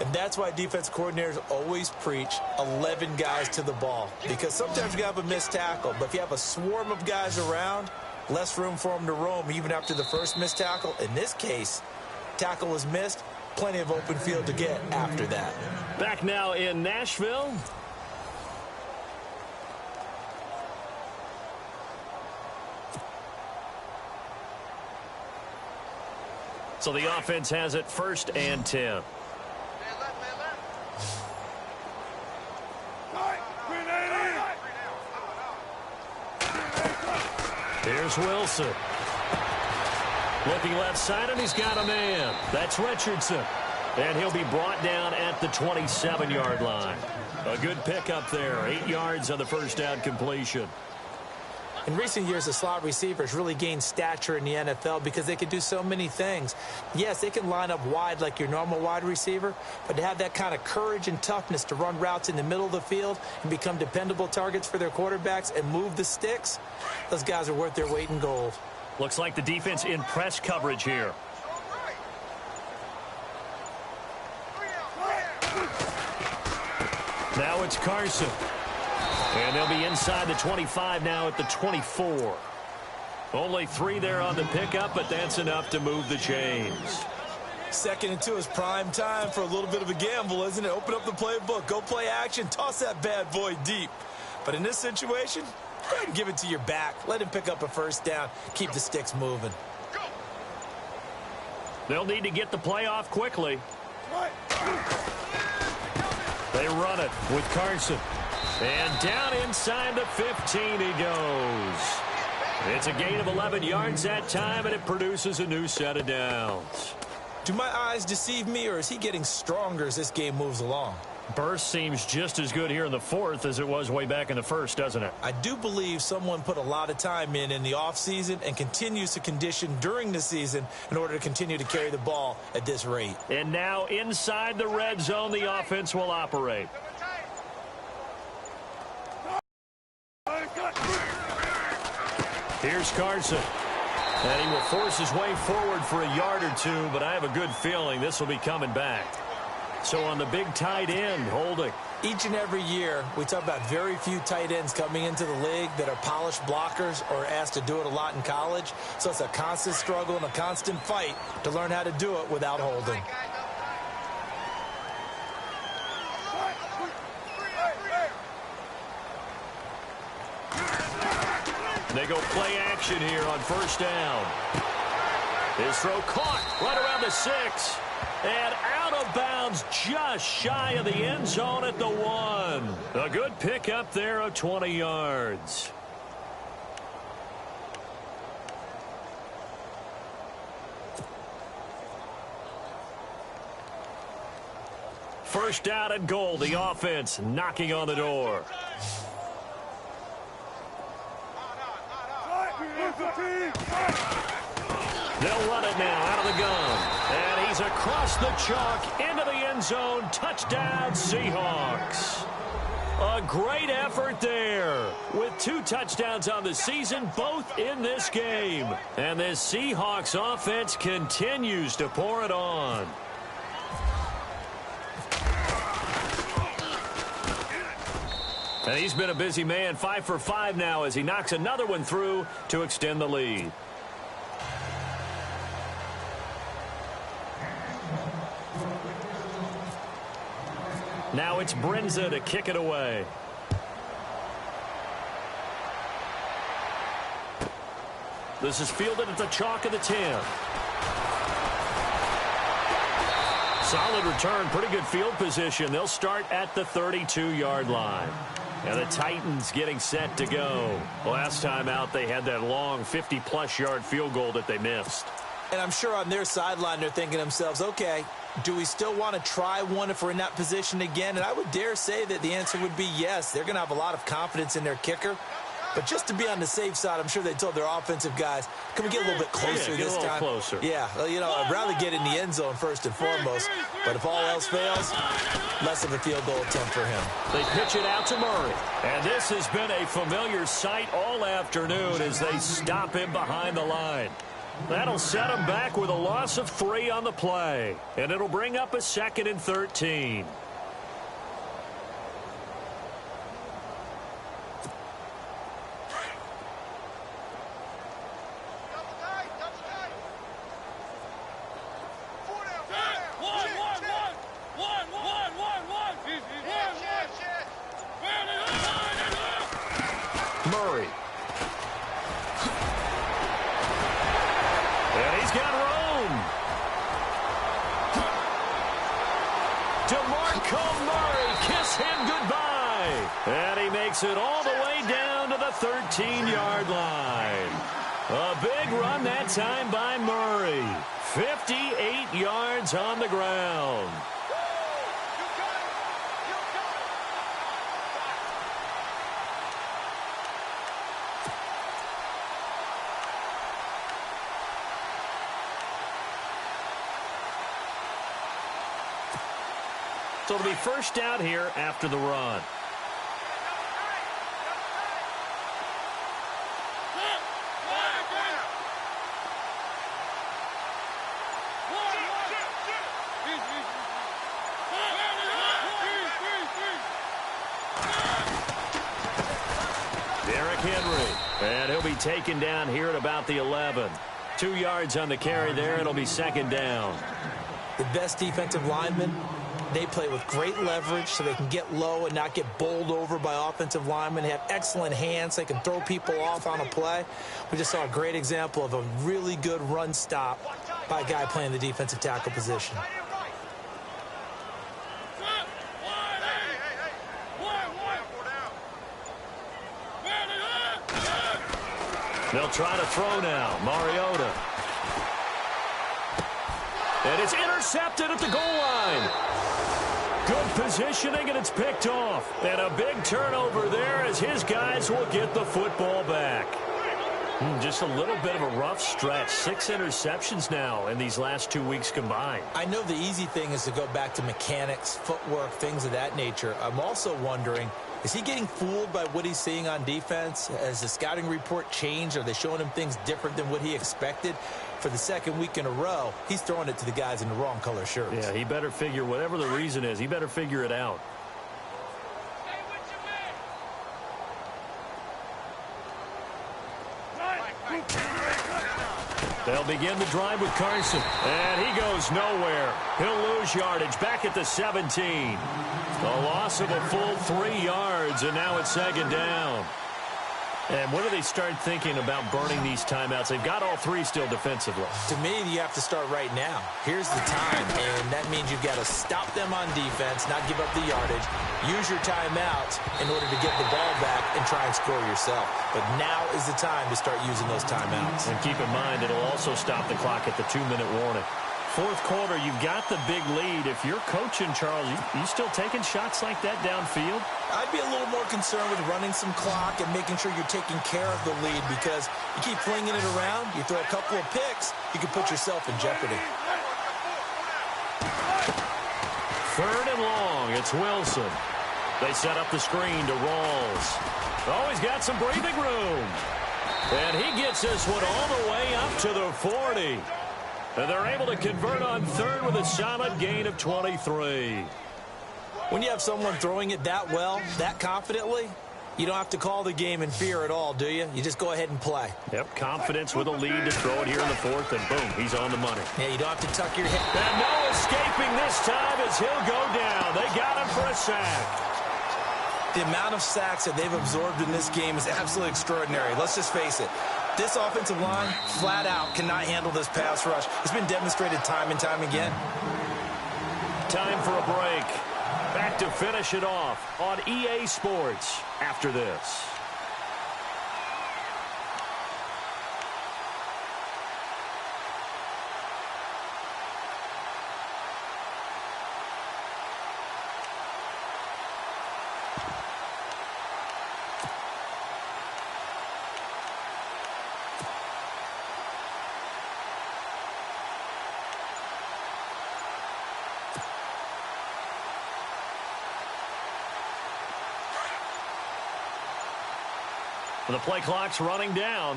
And that's why defense coordinators always preach 11 guys to the ball. Because sometimes you have a missed tackle, but if you have a swarm of guys around, less room for them to roam even after the first missed tackle. In this case, tackle was missed. Plenty of open field to get after that.
Back now in Nashville. So the offense has it 1st and 10. Here's Wilson. Looking left side, and he's got a man. That's Richardson. And he'll be brought down at the 27-yard line. A good pickup there. 8 yards on the 1st down completion.
In recent years, the slot receivers really gained stature in the NFL because they can do so many things. Yes, they can line up wide like your normal wide receiver, but to have that kind of courage and toughness to run routes in the middle of the field and become dependable targets for their quarterbacks and move the sticks, those guys are worth their weight in gold.
Looks like the defense in press coverage here. Now it's Carson. And they'll be inside the 25 now at the 24. Only 3 there on the pickup, but that's enough to move the chains.
2nd and 2 is prime time for a little bit of a gamble, isn't it? Open up the playbook, go play action, toss that bad boy deep. But in this situation, go ahead and give it to your back. Let him pick up a 1st down. Keep the sticks moving.
They'll need to get the play off quickly. They run it with Carson. And down inside the 15 he goes. It's a gain of 11 yards that time, and it produces a new set of downs.
Do my eyes deceive me, or is he getting stronger as this game moves along?
Burst seems just as good here in the fourth as it was way back in the first, doesn't it?
I do believe someone put a lot of time in the offseason and continues to condition during the season in order to continue to carry the ball at this rate.
And now inside the red zone, the offense will operate. Here's Carson. And he will force his way forward for a yard or two, but I have a good feeling this will be coming back. So on the big tight end, holding.
Each and every year, we talk about very few tight ends coming into the league that are polished blockers or asked to do it a lot in college. So it's a constant struggle and a constant fight to learn how to do it without holding.
They go play action here on first down. His throw caught right around the 6. And out of bounds just shy of the end zone at the 1. A good pickup there of 20 yards. First down and goal. The offense knocking on the door. They'll run it now out of the gun. And he's across the chalk into the end zone. Touchdown, Seahawks. A great effort there with 2 touchdowns on the season, both in this game. And this Seahawks offense continues to pour it on. And he's been a busy man, 5 for 5 now as he knocks another one through to extend the lead. Now it's Brinza to kick it away. This is fielded at the chalk of the 10. Solid return, pretty good field position. They'll start at the 32-yard line. And the Titans getting set to go. Last time out, they had that long 50-plus yard field goal that they missed.
And I'm sure on their sideline, they're thinking to themselves, okay, do we still want to try one if we're in that position again? And I would dare say that the answer would be yes. They're going to have a lot of confidence in their kicker. But just to be on the safe side, I'm sure they told their offensive guys, can we get a little bit closer this time?
Closer.
Yeah, well, you know, I'd rather get in the end zone first and foremost. But if all else fails, less of a field goal attempt for him.
They pitch it out to Murray. And this has been a familiar sight all afternoon as they stop him behind the line. That'll set him back with a loss of 3 on the play. And it'll bring up a 2nd and 13. Murray. And he's got room. DeMarco Murray, kiss him goodbye. And he makes it all the way down to the 13-yard line. A big run that time by Murray. 58 yards on the ground. So it'll be first down here after the run. Derrick Henry. And he'll be taken down here at about the 11. 2 yards on the carry there. It'll be 2nd down.
The best defensive linemen, they play with great leverage so they can get low and not get bowled over by offensive linemen. They have excellent hands. They can throw people off on a play. We just saw a great example of a really good run stop by a guy playing the defensive tackle position.
They'll try to throw now. Mariota. And it's intercepted at the goal line. Good positioning, and it's picked off. And a big turnover there as his guys will get the football back. Just a little bit of a rough stretch. 6 interceptions now in these last 2 weeks combined.
I know the easy thing is to go back to mechanics, footwork, things of that nature. I'm also wondering, is he getting fooled by what he's seeing on defense? Has the scouting report changed? Are they showing him things different than what he expected? For the second week in a row, he's throwing it to the guys in the wrong color shirts.
Yeah, he better figure, whatever the reason is, he better figure it out. They'll begin the drive with Carson. And he goes nowhere. He'll lose yardage back at the 17. A loss of a full 3 yards, and now it's second down. And when do they start thinking about burning these timeouts? They've got all 3 still defensively.
To me, you have to start right now. Here's the time, and that means you've got to stop them on defense, not give up the yardage, use your timeouts in order to get the ball back and try and score yourself. But now is the time to start using those timeouts.
And keep in mind, it'll also stop the clock at the 2-minute warning. Fourth quarter, you've got the big lead. If you're coaching, Charles, you still taking shots like that downfield?
I'd be a little more concerned with running some clock and making sure you're taking care of the lead, because you keep flinging it around, you throw a couple of picks, you can put yourself in jeopardy.
Third and long, it's Wilson. They set up the screen to Rawls. Oh, he's got some breathing room. And he gets this one all the way up to the 40. And they're able to convert on third with a solid gain of 23.
When you have someone throwing it that well, that confidently, you don't have to call the game in fear at all, do you? You just go ahead and play.
Yep, confidence with a lead to throw it here in the fourth, and boom, he's on the money.
Yeah, you don't have to tuck your head.
And no escaping this time as he'll go down. They got him for a sack.
The amount of sacks that they've absorbed in this game is absolutely extraordinary. Let's just face it. This offensive line, flat out, cannot handle this pass rush. It's been demonstrated time and time again.
Time for a break. Back to finish it off on EA Sports after this. The play clock's running down.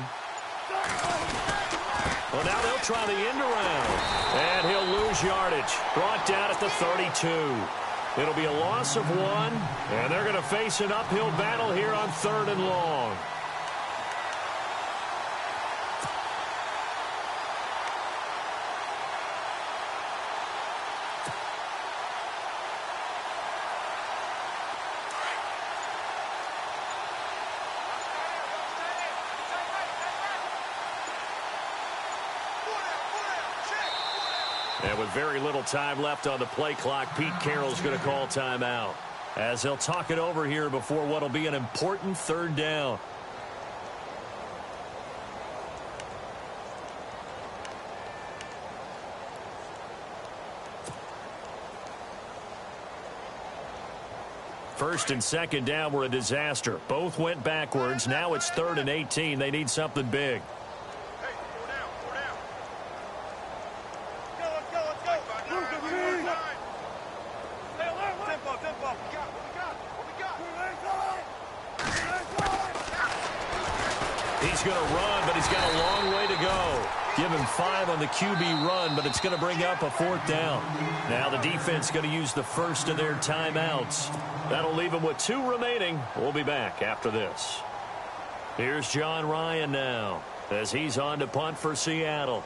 Well, now they'll try the end around. And he'll lose yardage. Brought down at the 32. It'll be a loss of 1. And they're going to face an uphill battle here on third and long. And with very little time left on the play clock, Pete Carroll's going to call timeout, as he'll talk it over here before what will be an important third down. First and second down were a disaster. Both went backwards. Now it's 3rd and 18. They need something big. He's going to run, but he's got a long way to go. Give him 5 on the QB run, but it's going to bring up a 4th down. Now the defense going to use the first of their timeouts. That'll leave them with 2 remaining. We'll be back after this. Here's John Ryan now as he's on to punt for Seattle.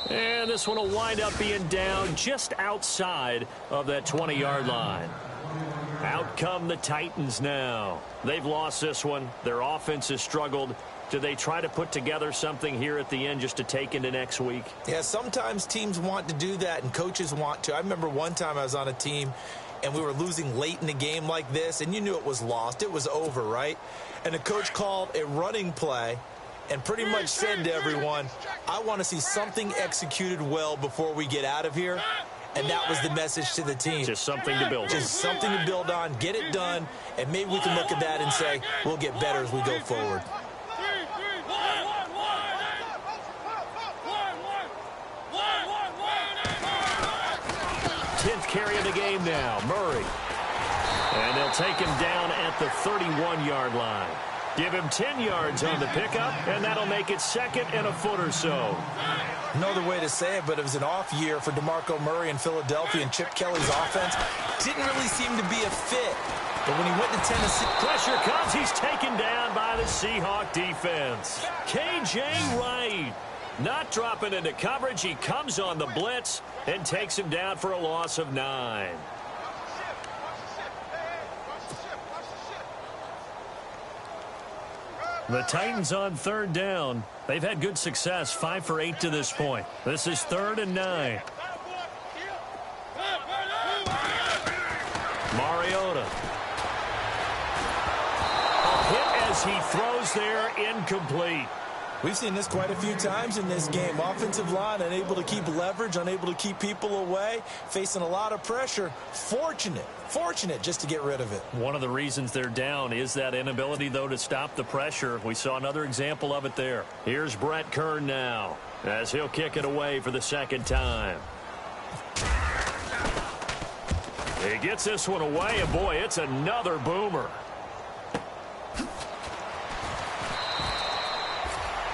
And this one will wind up being down just outside of that 20-yard line. Out come the Titans now. They've lost this one. Their offense has struggled. Do they try to put together something here at the end just to take into next week?
Yeah, sometimes teams want to do that and coaches want to. I remember one time I was on a team and we were losing late in the game like this, and you knew it was lost. It was over, right? And the coach called a running play and pretty much said to everyone, I want to see something executed well before we get out of here. And that was the message to the team.
Just something to build on.
Just something to build on, get it done, and maybe we can look at that and say, we'll get better as we go forward.
10th carry of the game now, Murray. And they'll take him down at the 31-yard line. Give him 10 yards on the pickup, and that'll make it second and a foot or so.
No other way to say it, but it was an off year for DeMarco Murray in Philadelphia, and Chip Kelly's offense didn't really seem to be a fit. But when he went to Tennessee...
Pressure comes. He's taken down by the Seahawk defense. K.J. Wright not dropping into coverage. He comes on the blitz and takes him down for a loss of 9. The Titans on third down. They've had good success, 5 for 8 to this point. This is 3rd and 9. Mariota. A hit as he throws there, incomplete.
We've seen this quite a few times in this game. Offensive line unable to keep leverage, unable to keep people away, facing a lot of pressure. Fortunate just to get rid of it.
One of the reasons they're down is that inability, though, to stop the pressure. We saw another example of it there. Here's Brett Kern now as he'll kick it away for the second time. He gets this one away, and boy, it's another boomer.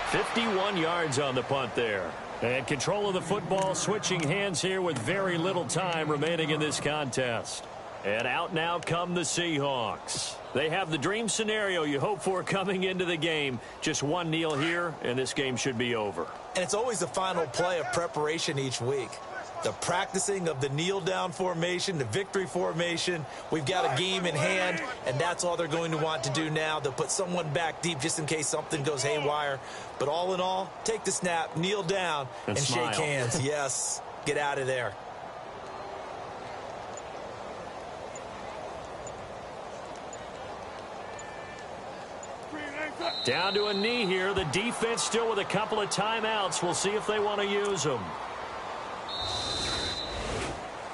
51 yards on the punt there. And control of the football, switching hands here with very little time remaining in this contest. And out now come the Seahawks. They have the dream scenario you hope for coming into the game. Just one kneel here, and this game should be over.
And it's always the final play of preparation each week. The practicing of the kneel-down formation, the victory formation. We've got a game in hand, and that's all they're going to want to do now. They'll put someone back deep just in case something goes haywire. But all in all, take the snap, kneel down, and shake hands. Yes, get out of there.
Down to a knee here. The defense still with a couple of timeouts. We'll see if they want to use them.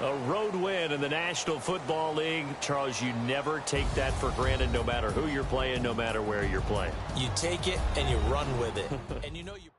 A road win in the National Football League. Charles, you never take that for granted no matter who you're playing, no matter where you're playing.
You take it and you run with it. And you know you